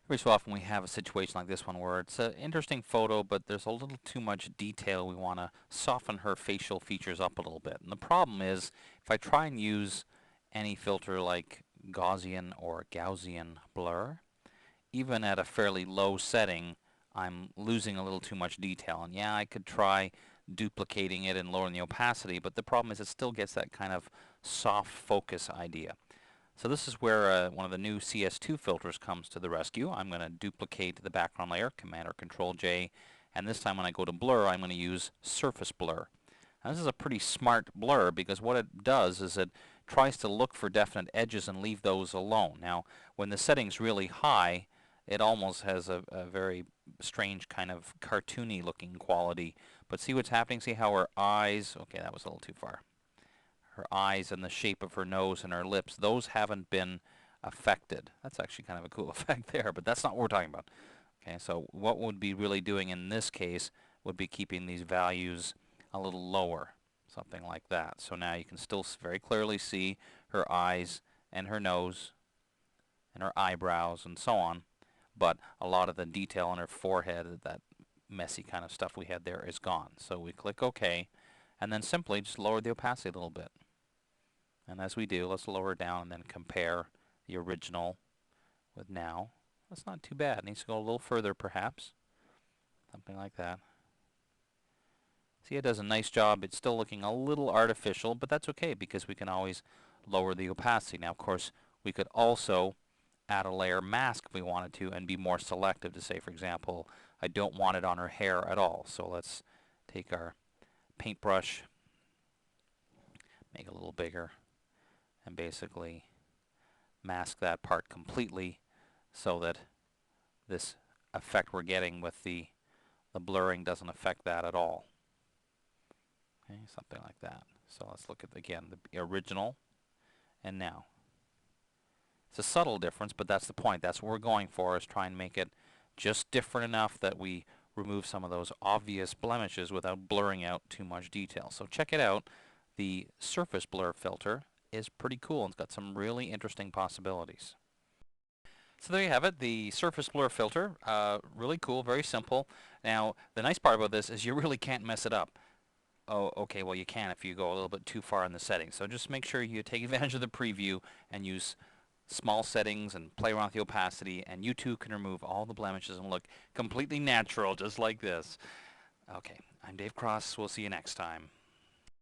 Every so often we have a situation like this one where it's an interesting photo, but there's a little too much detail. We want to soften her facial features up a little bit. And the problem is, if I try and use any filter like Gaussian or Gaussian blur, even at a fairly low setting, I'm losing a little too much detail. And yeah, I could try duplicating it and lowering the opacity, but the problem is it still gets that kind of soft focus idea. So this is where one of the new CS2 filters comes to the rescue. I'm going to duplicate the background layer, Command or Control J, and this time when I go to blur, I'm going to use surface blur. Now this is a pretty smart blur because what it does is it tries to look for definite edges and leave those alone. Now when the setting's really high, it almost has a very strange kind of cartoony looking quality. But see what's happening? See how her eyes, okay, that was a little too far. Her eyes and the shape of her nose and her lips, those haven't been affected. That's actually kind of a cool effect there, but that's not what we're talking about. Okay, so what would be really doing in this case would be keeping these values a little lower, something like that. So now you can still very clearly see her eyes and her nose and her eyebrows and so on, but a lot of the detail on her forehead, that messy kind of stuff we had there, is gone. So we click OK, and then simply just lower the opacity a little bit. And as we do, let's lower down and then compare the original with now. That's not too bad. It needs to go a little further perhaps. Something like that. See, it does a nice job. It's still looking a little artificial, but that's okay because we can always lower the opacity. Now, of course, we could also add a layer mask if we wanted to and be more selective to say, for example, I don't want it on her hair at all. So let's take our paintbrush, make it a little bigger, and basically mask that part completely so that this effect we're getting with the blurring doesn't affect that at all. Okay, something like that. So let's look at, again, the original and now. It's a subtle difference, but that's the point. That's what we're going for, is try and make it just different enough that we remove some of those obvious blemishes without blurring out too much detail. So check it out. The surface blur filter is pretty cool. It's got some really interesting possibilities. So there you have it, the surface blur filter. Really cool, very simple. Now, the nice part about this is you really can't mess it up. Oh, okay, well you can if you go a little bit too far in the settings. So just make sure you take advantage of the preview and use small settings and play around with the opacity, and you too can remove all the blemishes and look completely natural just like this. Okay, I'm Dave Cross. We'll see you next time.